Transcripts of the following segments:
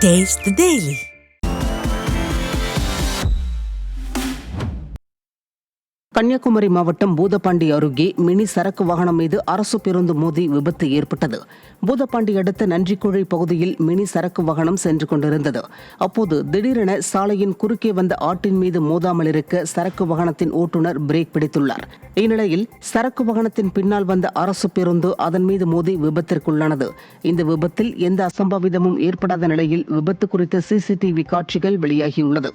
Taste the Daily. Kanyakumari மாவட்டம் பூதப்பாண்டி அருகே mini சரக்கு வாகனம் மீது அரசு பேருந்து மோதி விபத்து ஏற்பட்டது. பூதப்பாண்டி அடுத்த நன்றிக்குழி பகுதியில் மினி சரக்கு வாகனம் சென்று கொண்டிருந்தது. அப்போது திடீரென சாலையின் குறுக்கே வந்த ஆட்டின் மீது மோதாமல் இருக்க சரக்கு வாகனத்தின் ஓட்டுநர் பிரேக் பிடித்துள்ளார். இந்நிலையில் சரக்கு வாகனத்தின் பின்னால் வந்த அரசு பேருந்து அதன் மீது மோதி விபத்திற்குள்ளானது. இந்த விபத்தில் எந்த அசம்பாவிதமும் ஏற்படாத நிலையில் விபத்து குறித்த சிசிடிவி காட்சிகள் வெளியாகியுள்ளது.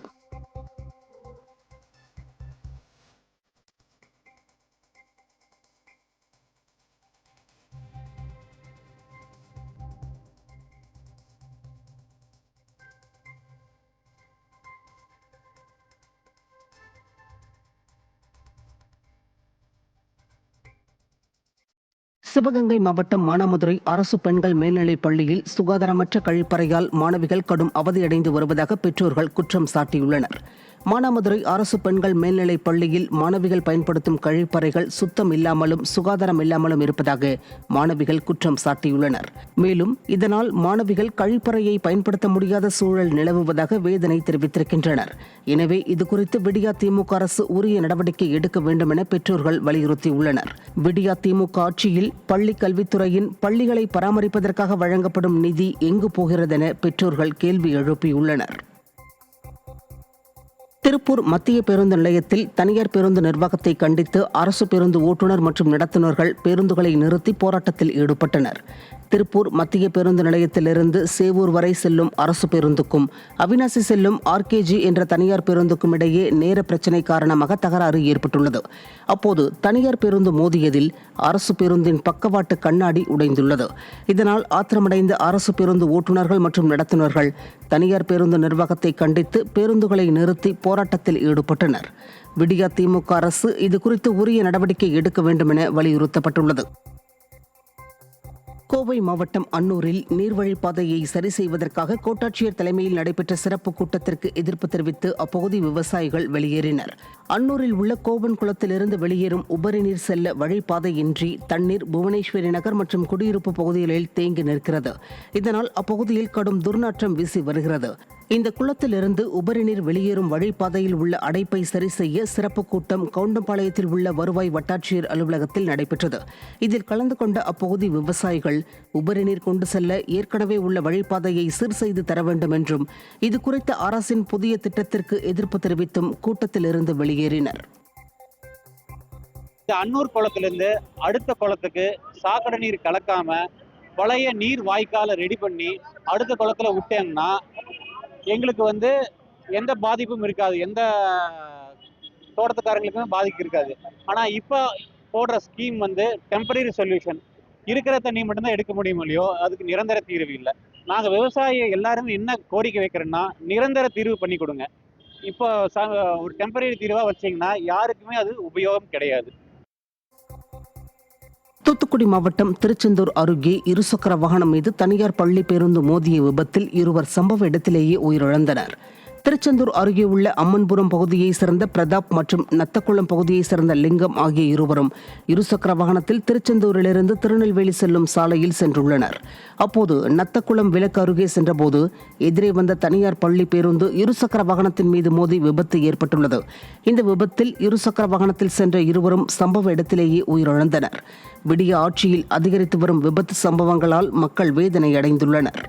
சிவகங்கை மாவட்டம் மானாமதுரை அரசு பெண்கள் மேல்நிலைப் பள்ளியில் சுகாதாரமற்ற கழிப்பறையால் மாணவிகள் கடும் அவதியடைந்து வருவதாக பெற்றோர்கள் குற்றம் சாட்டியுள்ளனர். மானாமதுரை அரசு பெண்கள் மேல்நிலைப் பள்ளியில் மாணவிகள் பயன்படுத்தும் கழிப்பறைகள் சுத்தம் இல்லாமலும் சுகாதாரம் இல்லாமலும் இருப்பதாக மாணவிகள் குற்றம் சாட்டியுள்ளனர். மேலும் இதனால் மாணவிகள் கழிப்பறையை பயன்படுத்த முடியாத சூழல் நிலவுவதாக வேதனை தெரிவித்திருக்கின்றனர். எனவே இதுகுறித்து விடியா திமுக அரசு உரிய நடவடிக்கை எடுக்க வேண்டும் என பெற்றோர்கள் வலியுறுத்தியுள்ளனர். விடியா திமுக ஆட்சியில் பள்ளி கல்வித்துறையின் பள்ளிகளை பராமரிப்பதற்காக வழங்கப்படும் நிதி எங்கு போகிறதென பெற்றோர்கள் கேள்வி எழுப்பியுள்ளனர். திருப்பூர் மத்திய பேருந்து நிலையத்தில் தனியார் பேருந்து நிர்வாகத்தை கண்டித்து அரசு பேருந்து ஓட்டுநர் மற்றும் நடத்துனர்கள் பேருந்துகளை நிறுத்தி போராட்டத்தில் ஈடுபட்டனர். திருப்பூர் மத்திய பேருந்து நிலையத்திலிருந்து சேவூர் வரை செல்லும் அரசு பேருந்துக்கும் அவினாசி செல்லும் ஆர்கேஜி என்ற தனியார் பேருந்துக்கும் இடையே நேர பிரச்சினை காரணமாக தகராறு ஏற்பட்டுள்ளது. அப்போது தனியார் பேருந்து மோதியதில் அரசு பேருந்தின் பக்கவாட்டு கண்ணாடி உடைந்துள்ளது. இதனால் ஆத்திரமடைந்த அரசு பேருந்து ஓட்டுநர்கள் மற்றும் நடத்துனர்கள் தனியார் பேருந்து நிர்வாகத்தை கண்டித்து பேருந்துகளை நிறுத்தி போராட்டத்தில் ஈடுபட்டனர். விடியா திமுக அரசு இதுகுறித்து உரிய நடவடிக்கை எடுக்க வேண்டும் என வலியுறுத்தப்பட்டுள்ளது. கோவை மாவட்டம் அன்னூரில் நீர்வழிப்பாதையை சரி செய்வதற்காக கோட்டாட்சியர் தலைமையில் நடைபெற்ற சிறப்பு கூட்டத்திற்கு எதிர்ப்பு தெரிவித்து அப்பகுதி விவசாயிகள் வெளியேறினர். அன்னூரில் உள்ள கோவன் குளத்திலிருந்து வெளியேறும் உபரி நீர் செல்ல வழிப்பாதையின்றி தண்ணீர் புவனேஸ்வரி நகர் மற்றும் குடியிருப்பு பகுதிகளில் தேங்கி நிற்கிறது. இதனால் அப்பகுதியில் கடும் துர்நாற்றம் வீசி வருகிறது. இந்த குளத்திலிருந்து உபரி நீர் வெளியேறும் வழிப்பாதையில் உள்ள அடைப்பை சரி செய்ய சிறப்பு கூட்டம் கவுண்டம்பாளையத்தில் உள்ள வருவாய் வட்டாட்சியர் அலுவலகத்தில் நடைபெற்றது. இதில் கலந்து கொண்ட அப்பகுதி விவசாயிகள் உபரி நீர் கொண்டு செல்ல ஏற்கனவே உள்ள வழிப்பாதையை சீர் செய்து தர வேண்டும் என்றும் இது குறித்த அரசின் புதிய திட்டத்திற்கு எதிர்ப்பு தெரிவித்தும் கூட்டத்தில் இருந்து வெளியேறினர். அன்னூர் குளத்திலிருந்து அடுத்த குளத்துக்கு சாக்கடை நீர் கலக்காம பழைய நீர் வாய்க்கால ரெடி பண்ணி அடுத்த குளத்துல விட்டேன்னா எங்களுக்கு எந்த பாதிப்பும் இருக்காது, எந்த தோட்டத்துக்காரங்களுக்குமே பாதிப்பு இருக்காது. ஆனா இப்ப போடுற ஸ்கீம் டெம்பரரி சொல்யூஷன், இருக்கிற தண்ணி மட்டும்தான் எடுக்க முடியும் இல்லையோ, அதுக்கு நிரந்தர தீர்வு இல்லை. நாங்க விவசாய எல்லாருமே என்ன கோரிக்கை வைக்கிறோம்னா நிரந்தர தீர்வு பண்ணி கொடுங்க. இப்போ ஒரு டெம்பரரி தீர்வா வச்சீங்கன்னா யாருக்குமே அது உபயோகம் கிடையாது. தூத்துக்குடி மாவட்டம் திருச்செந்தூர் அருகே இருசக்கர வாகனம் மீது தனியார் பள்ளி பேருந்து மோதிய விபத்தில் இருவர் சம்பவ இடத்திலேயே உயிரிழந்தனர். திருச்செந்தூர் அருகே உள்ள அம்மன்புரம் பகுதியைச் சேர்ந்த பிரதாப் மற்றும் நத்தக்குளம் பகுதியைச் சேர்ந்த லிங்கம் ஆகிய இருவரும் இருசக்கர வாகனத்தில் திருச்செந்தூரிலிருந்து திருநெல்வேலி செல்லும் சாலையில் சென்றுள்ளனர். அப்போது நத்தக்குளம் விலக்கு அருகே சென்றபோது எதிரே வந்த தனியார் பள்ளி பேருந்து இருசக்கர வாகனத்தின் மீது மோதி விபத்து ஏற்பட்டுள்ளது. இந்த விபத்தில் இருசக்கர வாகனத்தில் சென்ற இருவரும் சம்பவ இடத்திலேயே உயிரிழந்தனர். விடிய ஆட்சியில் அதிகரித்து வரும் விபத்து சம்பவங்களால் மக்கள் வேதனை அடைந்துள்ளனர்.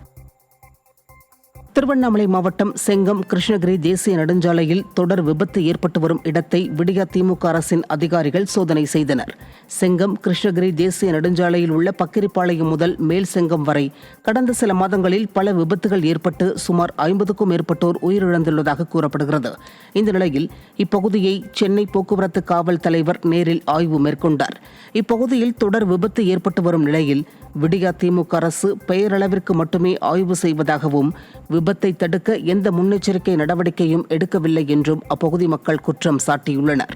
திருவண்ணாமலை மாவட்டம் செங்கம் கிருஷ்ணகிரி தேசிய நெடுஞ்சாலையில் தொடர் விபத்து ஏற்பட்டு வரும் இடத்தை விடியா திமுக அரசின் அதிகாரிகள் சோதனை செய்தனர். செங்கம் கிருஷ்ணகிரி தேசிய நெடுஞ்சாலையில் உள்ள பக்கிரிப்பாளையம் முதல் மேல் செங்கம் வரை கடந்த சில மாதங்களில் பல விபத்துகள் ஏற்பட்டு சுமார் 50க்கும் மேற்பட்டோர் உயிரிழந்துள்ளதாக கூறப்படுகிறது. இந்த நிலையில் இப்பகுதியை சென்னை போக்குவரத்து காவல் தலைவர் நேரில் ஆய்வு மேற்கொண்டார். இப்பகுதியில் தொடர் விபத்து ஏற்பட்டு வரும் நிலையில் விடியா திமுக அரசு பெயரளவிற்கு மட்டுமே ஆய்வு செய்வதாகவும் விபத்தை தடுக்க எந்த முன்னெச்சரிக்கை நடவடிக்கையும் எடுக்கவில்லை என்றும் அப்பகுதி மக்கள் குற்றம் சாட்டியுள்ளனர்.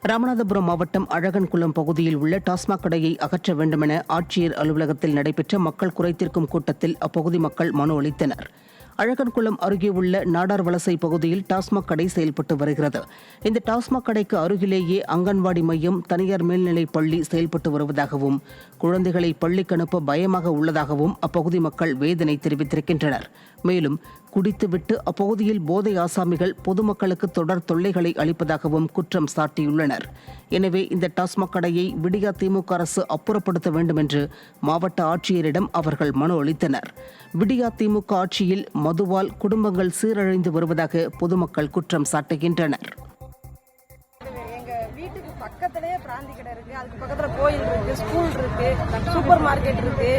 ராமநாதபுரம் மாவட்டம் அழகன்குளம் பகுதியில் உள்ள டாஸ்மாக் கடையை அகற்ற வேண்டுமென ஆட்சியர் அலுவலகத்தில் நடைபெற்ற மக்கள் குறைதீர்க்கும் கூட்டத்தில் அப்பகுதி மக்கள் மனு அளித்தனர். அழகன்குளம் அருகே உள்ள நாடார் வலசை பகுதியில் டாஸ்மாக் கடை செயல்பட்டு வருகிறது. இந்த டாஸ்மாக் கடைக்கு அருகிலேயே அங்கன்வாடி மையம், தனியார் மேல்நிலைப் பள்ளி செயல்பட்டு வருவதாகவும், குழந்தைகளை பள்ளிக்கு அனுப்ப பயமாக உள்ளதாகவும் அப்பகுதி மக்கள் வேதனை தெரிவித்திருக்கின்றனர். மேலும் குடித்துவிட்டு அப்பகுதியில் போதை ஆசாமிகள் பொதுமக்களுக்கு தொடர் தொல்லைகளை அளிப்பதாகவும் குற்றம் சாட்டியுள்ளனர். எனவே இந்த டாஸ்மாக் கடையை விடியா திமுக அரசு அப்புறப்படுத்த வேண்டும் என்று மாவட்ட ஆட்சியரிடம் அவர்கள் மனு அளித்தனர். விடியா திமுக ஆட்சியில் மதுவால் குடும்பங்கள் சீரழிந்து வருவதாக பொதுமக்கள் குற்றம் சாட்டுகின்றனர். வீட்டுக்கு பக்கத்திலேயே பிராந்தி கடை இருக்கு, அதுக்கு பக்கத்துல கோயில் இருக்கு, ஸ்கூல் இருக்கு, சூப்பர் மார்க்கெட் இருக்கு.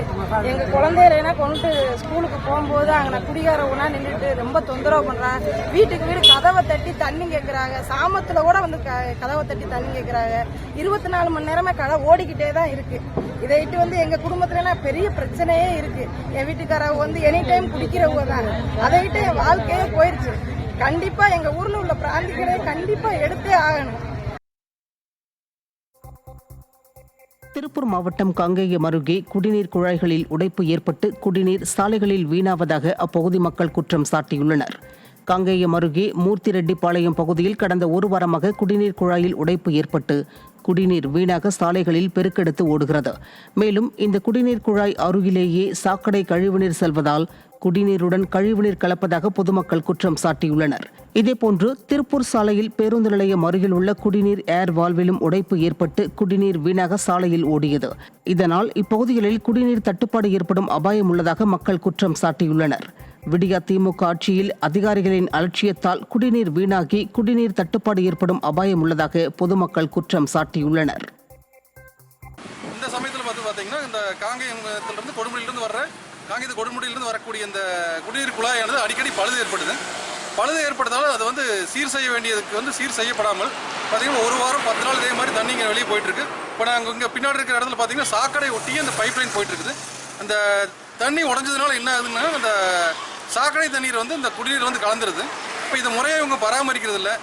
எங்க குழந்தைகள கொண்டு ஸ்கூலுக்கு போகும்போது அங்க குடிகார உணா நின்றுட்டு ரொம்ப தொந்தரவு பண்றாங்க. வீட்டுக்கு வீடு கதவை தட்டி தண்ணி கேட்கறாங்க. சாமத்துல கூட வந்து கதவை தட்டி தண்ணி கேட்கறாங்க. 24 மணி நேரமே கடை ஓடிக்கிட்டே தான் இருக்கு. இதைட்டு எங்க குடும்பத்துல பெரிய பிரச்சனையே இருக்கு. என் வீட்டுக்காரங்க எனி டைம் குடிக்கிறவங்க தான். அதைட்டு என் வாழ்க்கையே போயிருச்சு. கண்டிப்பா எங்க ஊர்ல உள்ள பிராந்தி கடையை கண்டிப்பா எடுத்தே ஆகணும். திருப்பூர் மாவட்டம் காங்கேயம் அருகே குடிநீர் குழாய்களில் உடைப்பு ஏற்பட்டு குடிநீர் சாலைகளில் வீணாவதாக அப்பகுதி மக்கள் குற்றம் சாட்டியுள்ளனர். காங்கேயம் அருகே மூர்த்திரெட்டிப்பாளையம் பகுதியில் கடந்த ஒரு வாரமாக குடிநீர் குழாயில் உடைப்பு ஏற்பட்டு குடிநீர் வீணாக சாலைகளில் பெருக்கெடுத்து ஓடுகிறது. மேலும் இந்த குடிநீர் குழாய் அருகிலேயே சாக்கடை கழிவுநீர் செல்வதால் குடிநீருடன் கழிவுநீர் கலப்பதாக பொதுமக்கள் குற்றம் சாட்டியுள்ளனர். இதேபோன்று திருப்பூர் சாலையில் பேருந்து நிலையம் அருகில் உள்ள குடிநீர் ஏர் வால்விலும் உடைப்பு ஏற்பட்டு குடிநீர் வீணாக சாலையில் ஓடியது. இதனால் இப்பகுதிகளில் குடிநீர் தட்டுப்பாடு ஏற்படும் அபாயம் உள்ளதாக மக்கள் குற்றம் சாட்டியுள்ளனர். விடியா திமுக ஆட்சியில் அதிகாரிகளின் அலட்சியத்தால் குடிநீர் வீணாகி குடிநீர் தட்டுப்பாடு ஏற்படும் அபாயம் உள்ளதாக பொதுமக்கள் குற்றம் சாட்டியுள்ளனர். இந்த சமயத்தில் பார்த்தீங்கன்னா இந்த காங்கேயத்திலிருந்து கொடுமுடியிலிருந்து வர்ற கொடுமுடியிலிருந்து வரக்கூடிய இந்த குடிநீர் குழாயானது அடிக்கடி பழுது ஏற்படுது. பழுது ஏற்படுத்தாலும் அது சீர் செய்ய வேண்டியதுக்கு சீர் செய்யப்படாமல் பார்த்தீங்கன்னா ஒரு வாரம் 10 நாள் இதே மாதிரி தண்ணி இங்கே வெளியே போயிட்டு இருக்கு. இப்போ நாங்கள் இங்கே பின்னாடி இருக்கிற இடத்துல பார்த்தீங்கன்னா சாக்கடை ஒட்டியே அந்த பைப் லைன் போயிட்டு இருக்குது. அந்த தண்ணி உடஞ்சதுனால என்ன ஆகுதுன்னா அந்த சாக்கடை தண்ணீர் இந்த குடிநீர் கலந்துருது. இப்போ இந்த முறையை இவங்க பராமரிக்கிறது இல்லை.